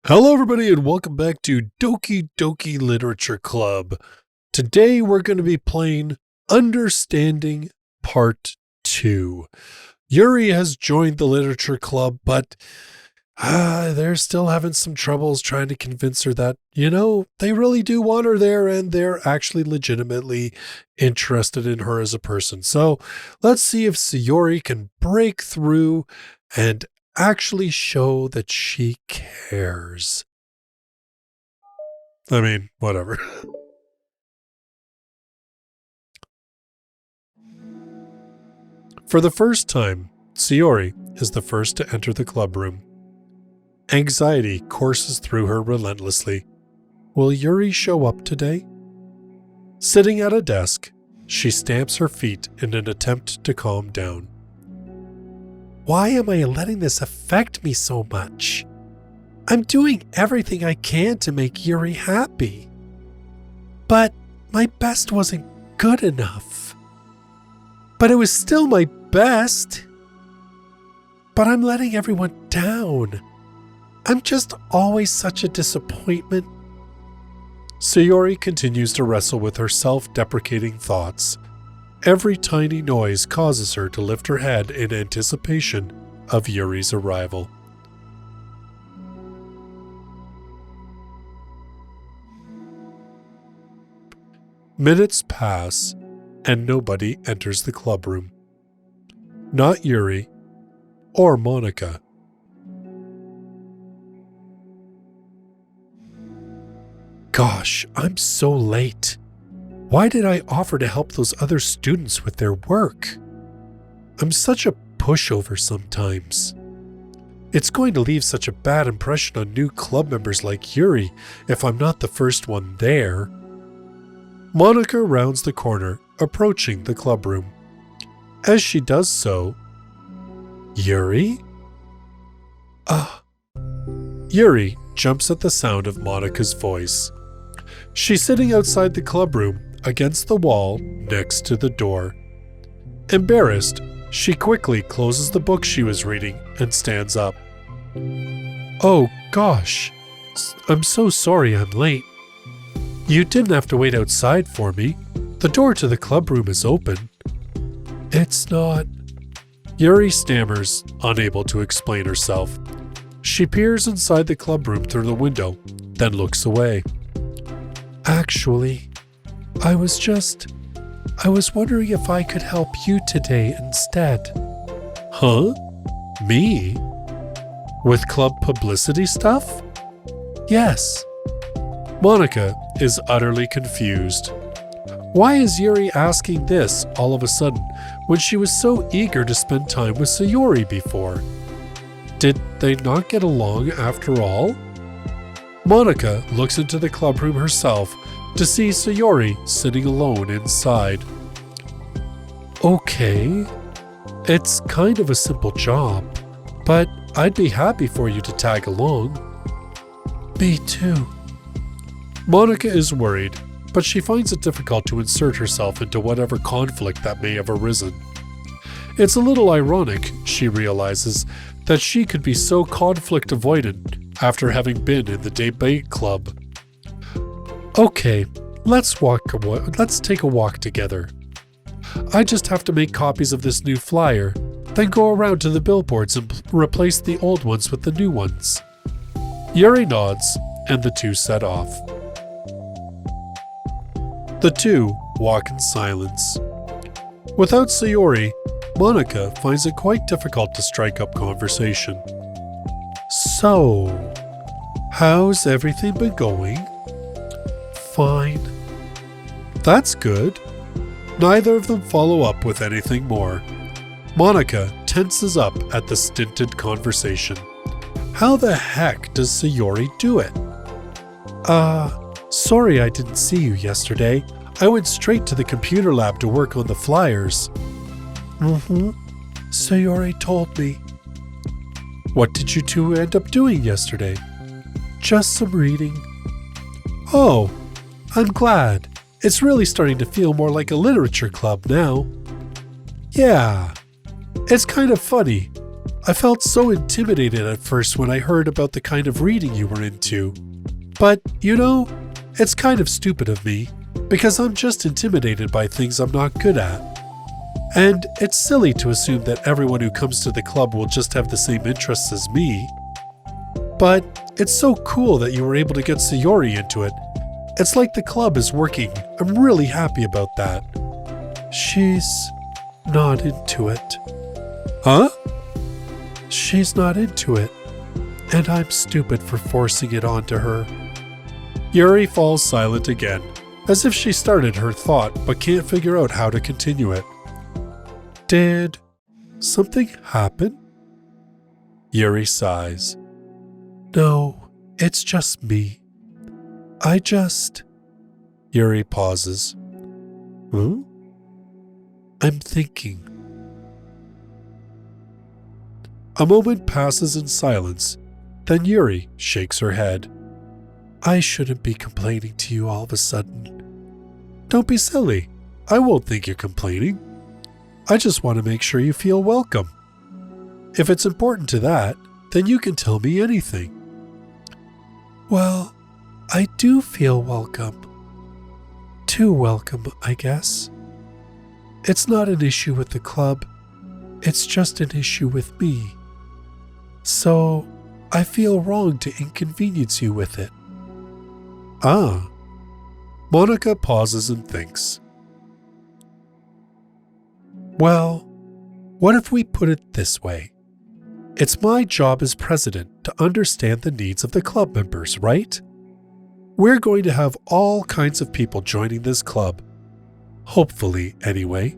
Hello, everybody, and welcome back to Doki Doki Literature Club. Today, we're going to be playing Understanding Part 2. Yuri has joined the Literature Club, but they're still having some troubles trying to convince her that, they really do want her there and they're actually legitimately interested in her as a person. So let's see if Sayori can break through and actually show that she cares. I mean, whatever. For the first time, Sayori is the first to enter the club room. Anxiety courses through her relentlessly. Will Yuri show up today? Sitting at a desk, she stamps her feet in an attempt to calm down. Why am I letting this affect me so much? I'm doing everything I can to make Yuri happy. But my best wasn't good enough. But it was still my best. But I'm letting everyone down. I'm just always such a disappointment. Sayori continues to wrestle with her self-deprecating thoughts. Every tiny noise causes her to lift her head in anticipation of Yuri's arrival. Minutes pass, and nobody enters the club room. Not Yuri or Monica. Gosh, I'm so late. Why did I offer to help those other students with their work? I'm such a pushover sometimes. It's going to leave such a bad impression on new club members like Yuri if I'm not the first one there. Monica rounds the corner, approaching the club room. As she does so, Yuri? Yuri jumps at the sound of Monica's voice. She's sitting outside the club room, against the wall next to the door. Embarrassed, she quickly closes the book she was reading and stands up. Oh gosh, I'm so sorry I'm late. You didn't have to wait outside for me. The door to the club room is open. It's not. Yuri stammers, unable to explain herself. She peers inside the club room through the window, then looks away. Actually, I was wondering if I could help you today instead. Huh? Me? With club publicity stuff? Yes. Monica is utterly confused. Why is Yuri asking this all of a sudden when she was so eager to spend time with Sayori before? Did they not get along after all? Monica looks into the club room herself to see Sayori sitting alone inside. Okay, it's kind of a simple job, but I'd be happy for you to tag along. Me too. Monica is worried, but she finds it difficult to insert herself into whatever conflict that may have arisen. It's a little ironic, she realizes, that she could be so conflict avoidant after having been in the debate club. Okay, let's take a walk together. I just have to make copies of this new flyer, then go around to the billboards and replace the old ones with the new ones. Yuri nods, and the two set off. The two walk in silence. Without Sayori, Monica finds it quite difficult to strike up conversation. So, how's everything been going? Fine. That's good. Neither of them follow up with anything more. Monica tenses up at the stinted conversation. How the heck does Sayori do it? Sorry I didn't see you yesterday. I went straight to the computer lab to work on the flyers. Sayori told me. What did you two end up doing yesterday? Just some reading. Oh, I'm glad. It's really starting to feel more like a literature club now. Yeah, it's kind of funny. I felt so intimidated at first when I heard about the kind of reading you were into. But, it's kind of stupid of me, because I'm just intimidated by things I'm not good at. And it's silly to assume that everyone who comes to the club will just have the same interests as me. But it's so cool that you were able to get Sayori into it. It's like the club is working. I'm really happy about that. She's not into it. Huh? She's not into it. And I'm stupid for forcing it onto her. Yuri falls silent again, as if she started her thought but can't figure out how to continue it. Did something happen? Yuri sighs. No, it's just me. Yuri pauses. Huh? I'm thinking. A moment passes in silence, then Yuri shakes her head. I shouldn't be complaining to you all of a sudden. Don't be silly. I won't think you're complaining. I just want to make sure you feel welcome. If it's important to that, then you can tell me anything. Well, I do feel welcome. Too welcome, I guess. It's not an issue with the club. It's just an issue with me. So, I feel wrong to inconvenience you with it. Ah. Monica pauses and thinks. Well, what if we put it this way? It's my job as president to understand the needs of the club members, right? We're going to have all kinds of people joining this club. Hopefully, anyway.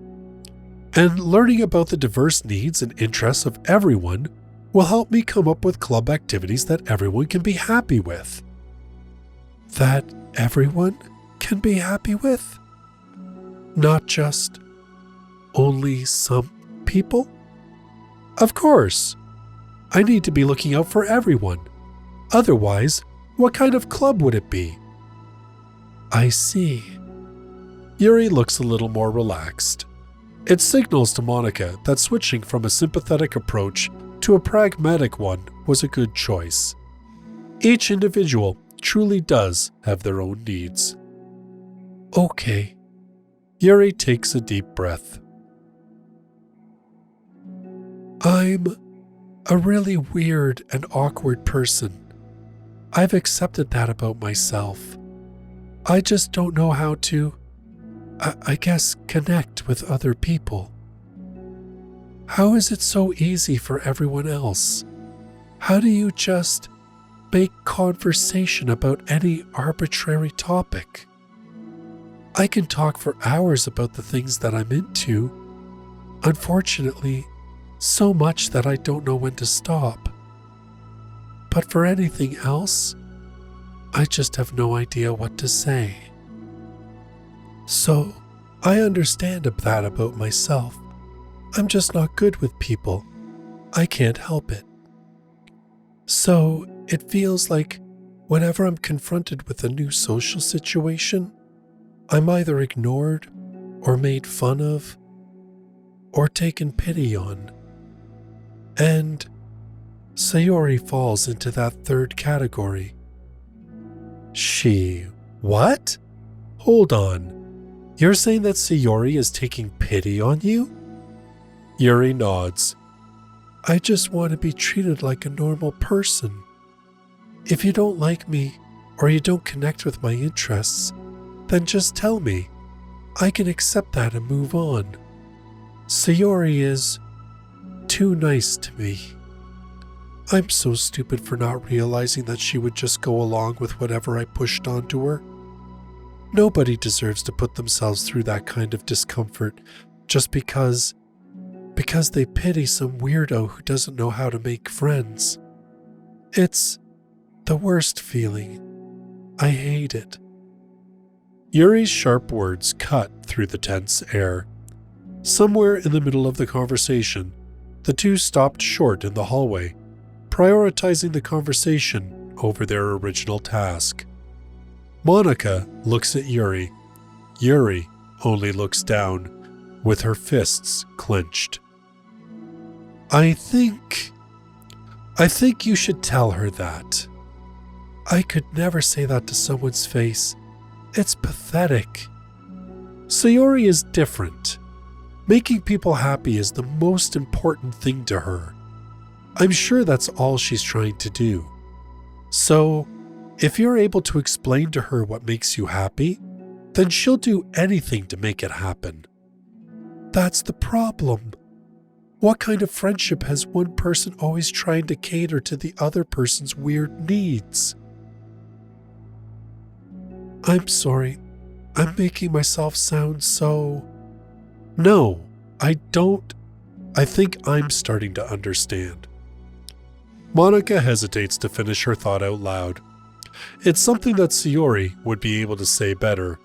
And learning about the diverse needs and interests of everyone will help me come up with club activities that everyone can be happy with. That everyone can be happy with? Not just only some people? Of course. I need to be looking out for everyone. Otherwise, what kind of club would it be? I see. Yuri looks a little more relaxed. It signals to Monica that switching from a sympathetic approach to a pragmatic one was a good choice. Each individual truly does have their own needs. Okay. Yuri takes a deep breath. I'm a really weird and awkward person. I've accepted that about myself. I just don't know how to, I guess, connect with other people. How is it so easy for everyone else? How do you just make conversation about any arbitrary topic? I can talk for hours about the things that I'm into. Unfortunately, so much that I don't know when to stop. But for anything else, I just have no idea what to say. So, I understand that about myself. I'm just not good with people. I can't help it. So, it feels like whenever I'm confronted with a new social situation, I'm either ignored or made fun of or taken pity on. And Sayori falls into that third category. She... what? Hold on. You're saying that Sayori is taking pity on you? Yuri nods. I just want to be treated like a normal person. If you don't like me or you don't connect with my interests, then just tell me. I can accept that and move on. Sayori is too nice to me. I'm so stupid for not realizing that she would just go along with whatever I pushed onto her. Nobody deserves to put themselves through that kind of discomfort just because they pity some weirdo who doesn't know how to make friends. It's the worst feeling. I hate it. Yuri's sharp words cut through the tense air. Somewhere in the middle of the conversation, the two stopped short in the hallway, prioritizing the conversation over their original task. Monica looks at Yuri. Yuri only looks down, with her fists clenched. I think I think you should tell her that. I could never say that to someone's face. It's pathetic. Sayori is different. Making people happy is the most important thing to her. I'm sure that's all she's trying to do. So, if you're able to explain to her what makes you happy, then she'll do anything to make it happen. That's the problem. What kind of friendship has one person always trying to cater to the other person's weird needs? I'm sorry. I'm making myself sound so... No, I don't. I think I'm starting to understand. Monika hesitates to finish her thought out loud. It's something that Sayori would be able to say better.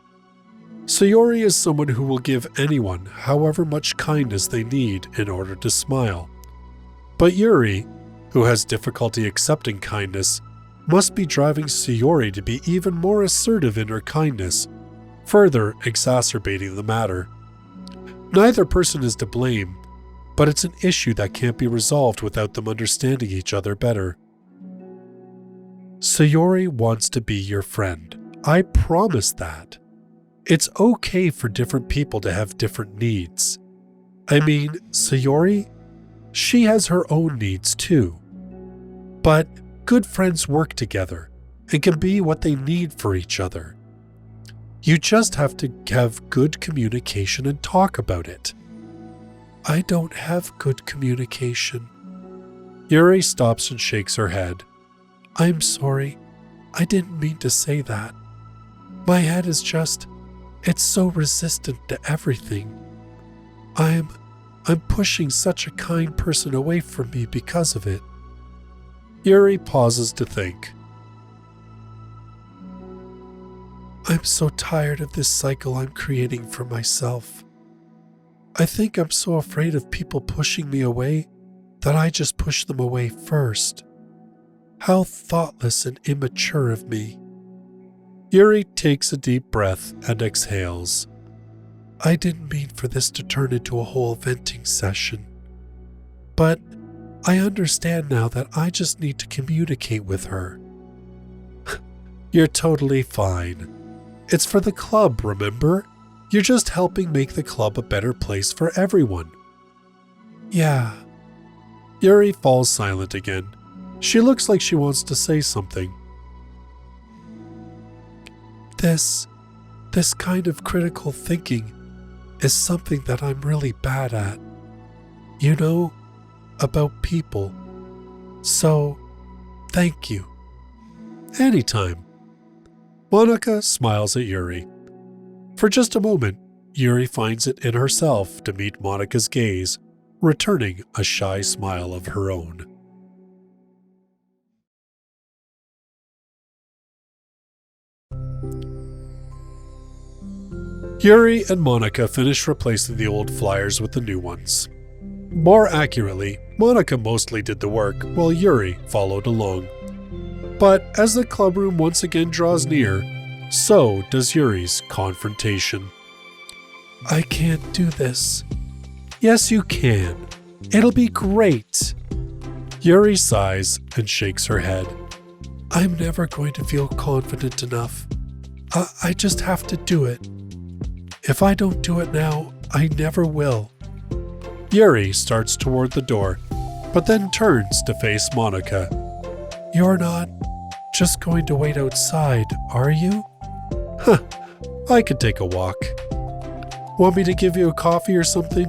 Sayori is someone who will give anyone however much kindness they need in order to smile. But Yuri, who has difficulty accepting kindness, must be driving Sayori to be even more assertive in her kindness, further exacerbating the matter. Neither person is to blame, but it's an issue that can't be resolved without them understanding each other better. Sayori wants to be your friend. I promise that. It's okay for different people to have different needs. I mean, Sayori, she has her own needs too. But good friends work together and can be what they need for each other. You just have to have good communication and talk about it. I don't have good communication. Yuri stops and shakes her head. I'm sorry. I didn't mean to say that. My head is just... It's so resistant to everything. I'm pushing such a kind person away from me because of it. Yuri pauses to think. I'm so tired of this cycle I'm creating for myself. I think I'm so afraid of people pushing me away that I just push them away first. How thoughtless and immature of me. Yuri takes a deep breath and exhales. I didn't mean for this to turn into a whole venting session. But I understand now that I just need to communicate with her. You're totally fine. It's for the club, remember? You're just helping make the club a better place for everyone. Yeah. Yuri falls silent again. She looks like she wants to say something. This kind of critical thinking is something that I'm really bad at. You know, about people. So, thank you. Anytime. Monika smiles at Yuri. For just a moment, Yuri finds it in herself to meet Monika's gaze, returning a shy smile of her own. Yuri and Monika finish replacing the old flyers with the new ones. More accurately, Monika mostly did the work while Yuri followed along. But as the clubroom once again draws near, so does Yuri's confrontation. I can't do this. Yes, you can. It'll be great. Yuri sighs and shakes her head. I'm never going to feel confident enough. I just have to do it. If I don't do it now, I never will. Yuri starts toward the door, but then turns to face Monika. You're not just going to wait outside, are you? Huh, I could take a walk. Want me to give you a coffee or something?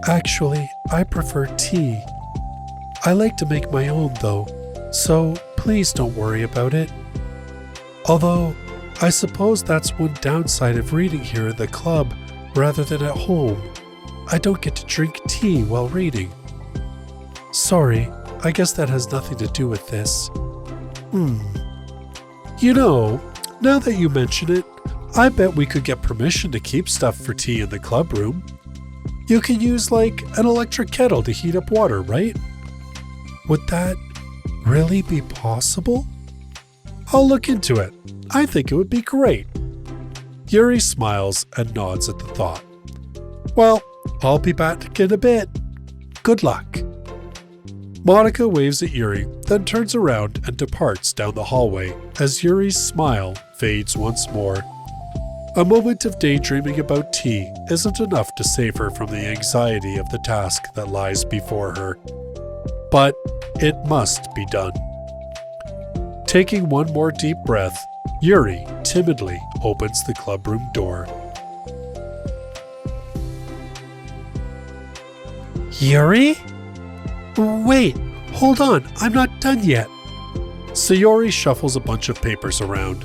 Actually, I prefer tea. I like to make my own though, so please don't worry about it. Although, I suppose that's one downside of reading here in the club rather than at home. I don't get to drink tea while reading. Sorry, I guess that has nothing to do with this. You know, now that you mention it, I bet we could get permission to keep stuff for tea in the club room. You can use like an electric kettle to heat up water, right? Would that really be possible? I'll look into it. I think it would be great. Yuri smiles and nods at the thought. Well, I'll be back in a bit. Good luck. Monica waves at Yuri, then turns around and departs down the hallway as Yuri's smile fades once more. A moment of daydreaming about tea isn't enough to save her from the anxiety of the task that lies before her. But it must be done. Taking one more deep breath, Yuri timidly opens the clubroom door. Yuri? Wait, hold on, I'm not done yet. Sayori shuffles a bunch of papers around.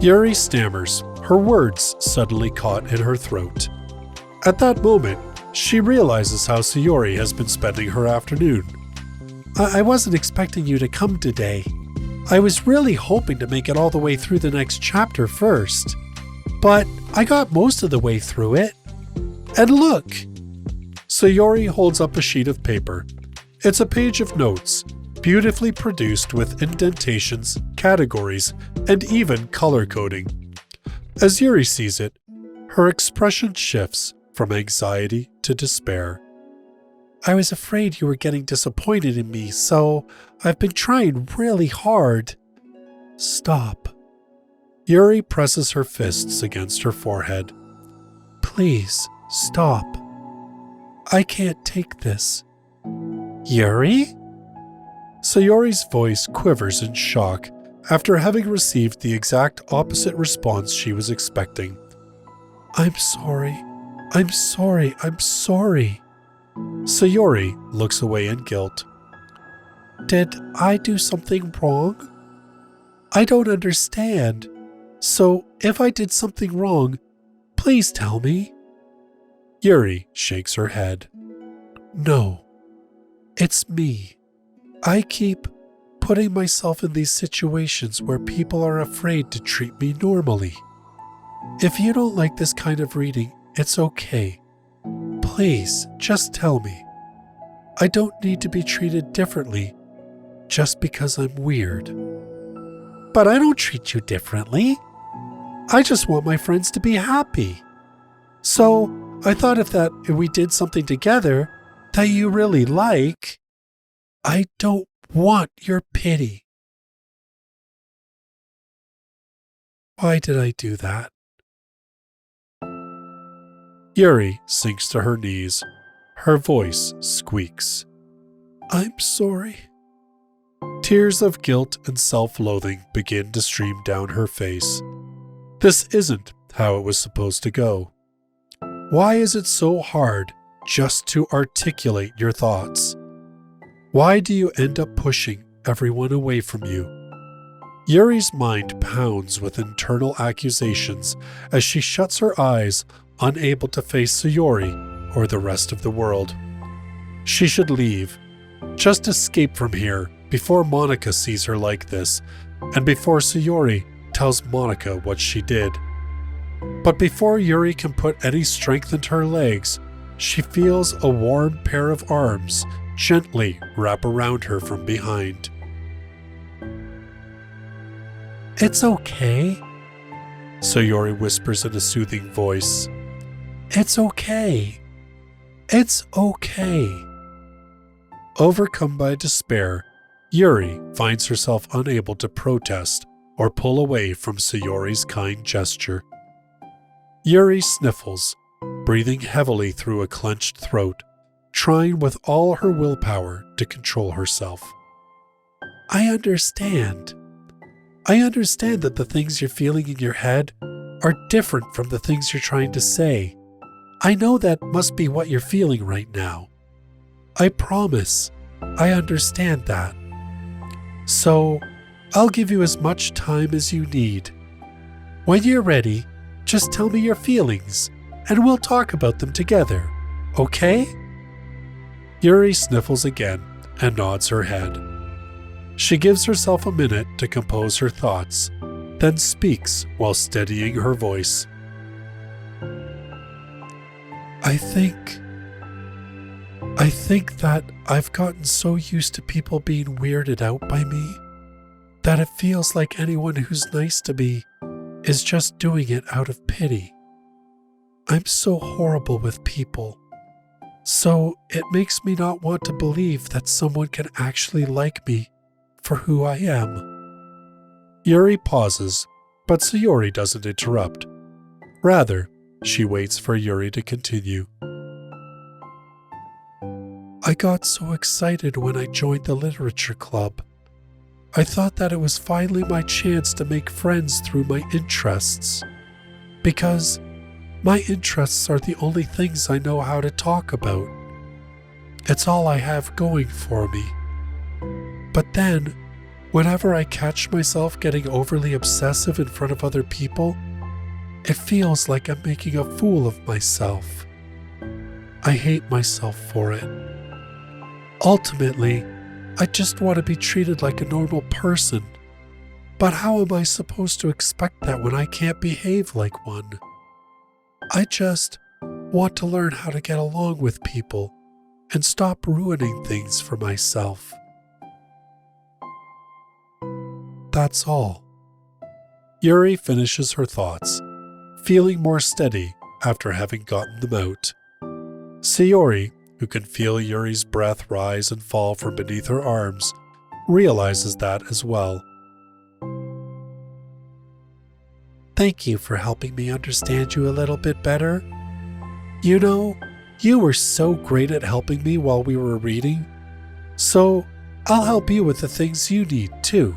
Yuri stammers, her words suddenly caught in her throat. At that moment, she realizes how Sayori has been spending her afternoon. I wasn't expecting you to come today. I was really hoping to make it all the way through the next chapter first. But I got most of the way through it. And look! Sayori holds up a sheet of paper. It's a page of notes, beautifully produced with indentations, categories, and even color coding. As Yuri sees it, her expression shifts from anxiety to despair. I was afraid you were getting disappointed in me, so I've been trying really hard. Stop. Yuri presses her fists against her forehead. Please, stop. I can't take this. Yuri? Sayori's voice quivers in shock after having received the exact opposite response she was expecting. I'm sorry. I'm sorry. I'm sorry. Sayori looks away in guilt. Did I do something wrong? I don't understand. So if I did something wrong, please tell me. Yuri shakes her head. No, it's me. I keep putting myself in these situations where people are afraid to treat me normally. If you don't like this kind of reading, it's okay. Please, just tell me. I don't need to be treated differently just because I'm weird. But I don't treat you differently. I just want my friends to be happy. So I thought if we did something together that you really like, I don't want your pity. Why did I do that? Yuri sinks to her knees. Her voice squeaks. I'm sorry. Tears of guilt and self-loathing begin to stream down her face. This isn't how it was supposed to go. Why is it so hard just to articulate your thoughts? Why do you end up pushing everyone away from you? Yuri's mind pounds with internal accusations as she shuts her eyes, unable to face Sayori or the rest of the world. She should leave. Just escape from here before Monica sees her like this, and before Sayori tells Monica what she did. But before Yuri can put any strength into her legs, she feels a warm pair of arms gently wrap around her from behind. It's okay, Sayori whispers in a soothing voice. It's okay. It's okay. Overcome by despair, Yuri finds herself unable to protest or pull away from Sayori's kind gesture. Yuri sniffles, breathing heavily through a clenched throat, trying with all her willpower to control herself. I understand. I understand that the things you're feeling in your head are different from the things you're trying to say. I know that must be what you're feeling right now. I promise, I understand that. So, I'll give you as much time as you need. When you're ready, just tell me your feelings, and we'll talk about them together, okay? Yuri sniffles again and nods her head. She gives herself a minute to compose her thoughts, then speaks while steadying her voice. I think that I've gotten so used to people being weirded out by me that it feels like anyone who's nice to me is just doing it out of pity. I'm so horrible with people. So it makes me not want to believe that someone can actually like me for who I am. Yuri pauses, but Sayori doesn't interrupt. Rather, she waits for Yuri to continue. I got so excited when I joined the literature club. I thought that it was finally my chance to make friends through my interests. Because my interests are the only things I know how to talk about. It's all I have going for me. But then, whenever I catch myself getting overly obsessive in front of other people, it feels like I'm making a fool of myself. I hate myself for it. Ultimately, I just want to be treated like a normal person. But how am I supposed to expect that when I can't behave like one? I just want to learn how to get along with people and stop ruining things for myself. That's all. Yuri finishes her thoughts, feeling more steady after having gotten them out. Sayori, who can feel Yuri's breath rise and fall from beneath her arms, realizes that as well. Thank you for helping me understand you a little bit better. You know, you were so great at helping me while we were reading, so I'll help you with the things you need too.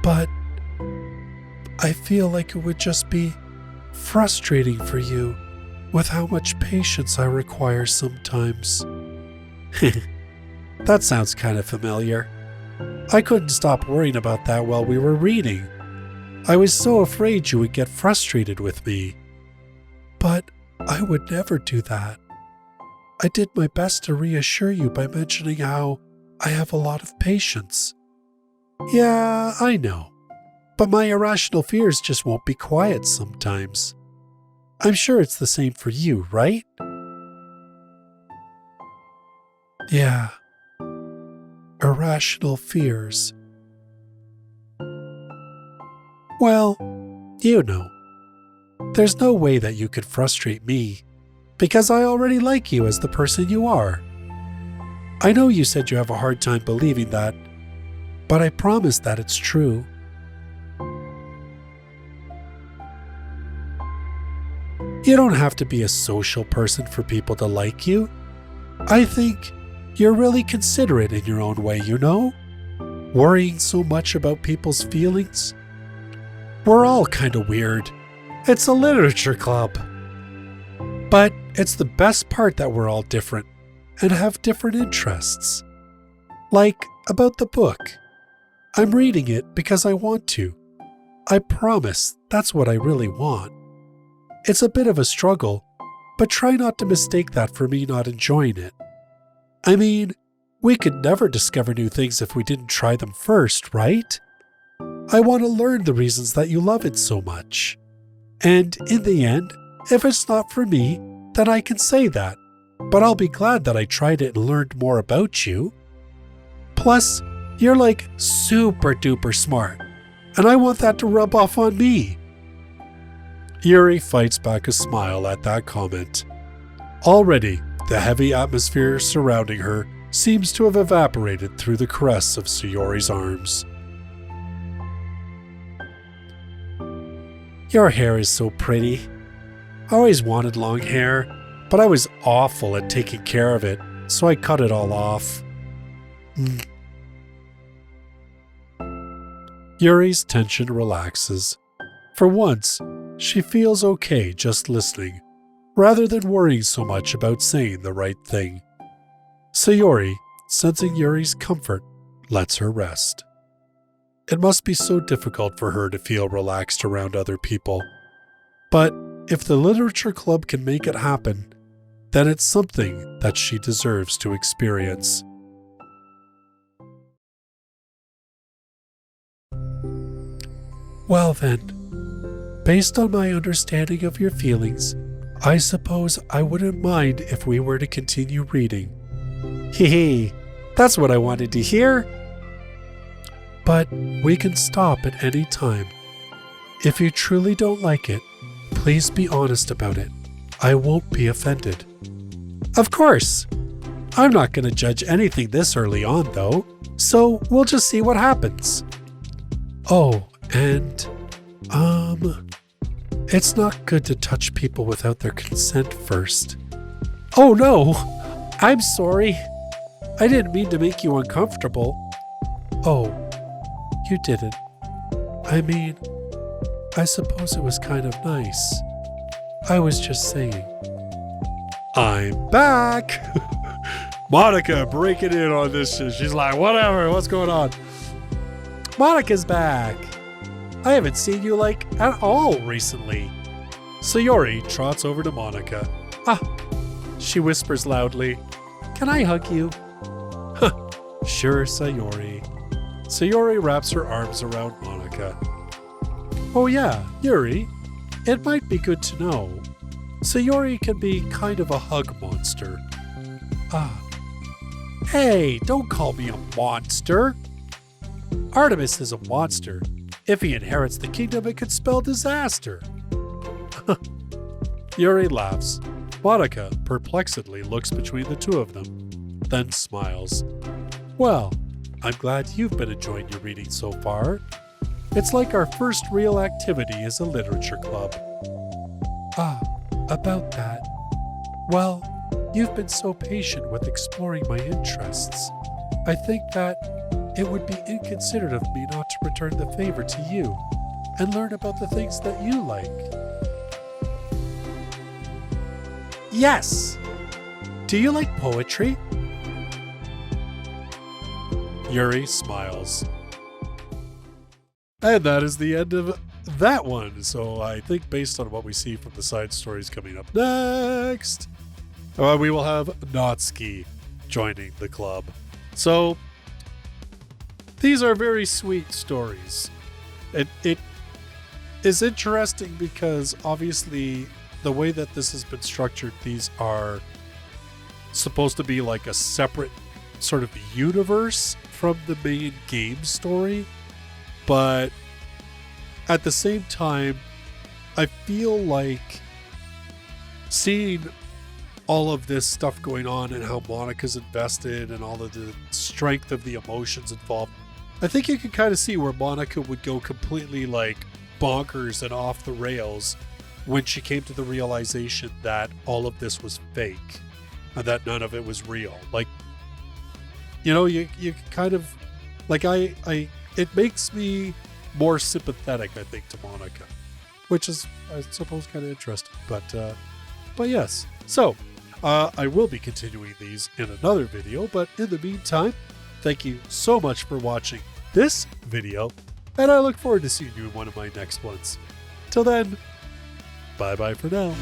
But I feel like it would just be frustrating for you with how much patience I require sometimes. That sounds kind of familiar. I couldn't stop worrying about that while we were reading. I was so afraid you would get frustrated with me. But I would never do that. I did my best to reassure you by mentioning how I have a lot of patience. Yeah, I know. But my irrational fears just won't be quiet sometimes. I'm sure it's the same for you, right? Yeah. Irrational fears. Well, you know, there's no way that you could frustrate me, because I already like you as the person you are. I know you said you have a hard time believing that, but I promise that it's true. You don't have to be a social person for people to like you. I think you're really considerate in your own way, you know? Worrying so much about people's feelings. We're all kind of weird. It's a literature club. But it's the best part that we're all different and have different interests. Like about the book. I'm reading it because I want to. I promise that's what I really want. It's a bit of a struggle, but try not to mistake that for me not enjoying it. I mean, we could never discover new things if we didn't try them first, right? I want to learn the reasons that you love it so much. And in the end, if it's not for me, then I can say that. But I'll be glad that I tried it and learned more about you. Plus, you're like super duper smart, and I want that to rub off on me. Yuri fights back a smile at that comment. Already, the heavy atmosphere surrounding her seems to have evaporated through the caress of Sayori's arms. Your hair is so pretty. I always wanted long hair, but I was awful at taking care of it, so I cut it all off. Yuri's tension relaxes. For once, she feels okay just listening, rather than worrying so much about saying the right thing. Sayori, sensing Yuri's comfort, lets her rest. It must be so difficult for her to feel relaxed around other people. But if the literature club can make it happen, then it's something that she deserves to experience. Well then, based on my understanding of your feelings, I suppose I wouldn't mind if we were to continue reading. Hee, that's what I wanted to hear. But we can stop at any time. If you truly don't like it, please be honest about it. I won't be offended. Of course. I'm not going to judge anything this early on, though, so we'll just see what happens. Oh, and, it's not good to touch people without their consent first. Oh no! I'm sorry. I didn't mean to make you uncomfortable. Oh, you didn't. I mean, I suppose it was kind of nice. I was just saying. I'm back! Monica breaking in on this shit. She's like, whatever, what's going on? Monica's back. I haven't seen you at all recently. Sayori trots over to Monica. She whispers loudly, "Can I hug you?" Sure, Sayori. Sayori wraps her arms around Monica. Oh yeah, Yuri, it might be good to know. Sayori can be kind of a hug monster. Hey, don't call me a monster. Artemis is a monster. If he inherits the kingdom, it could spell disaster. Yuri laughs. Monica perplexedly looks between the two of them, then smiles. Well, I'm glad you've been enjoying your reading so far. It's like our first real activity as a literature club. About that. Well, you've been so patient with exploring my interests. I think that it would be inconsiderate of me not to return the favor to you and learn about the things that you like. Yes! Do you like poetry? Yuri smiles. And that is the end of that one. So I think based on what we see from the side stories coming up next, we will have Natsuki joining the club. So these are very sweet stories. It is interesting because obviously the way that this has been structured, these are supposed to be like a separate sort of universe from the main game story. But at the same time, I feel like seeing all of this stuff going on and how Monica's invested and all of the strength of the emotions involved, I think you can kind of see where Monica would go completely bonkers and off the rails when she came to the realization that all of this was fake and that none of it was real. You kind of it makes me more sympathetic, I think, to Monica, which is, I suppose, kind of interesting. But yes. So I will be continuing these in another video, but in the meantime, thank you so much for watching this video, and I look forward to seeing you in one of my next ones. Till then, bye-bye for now.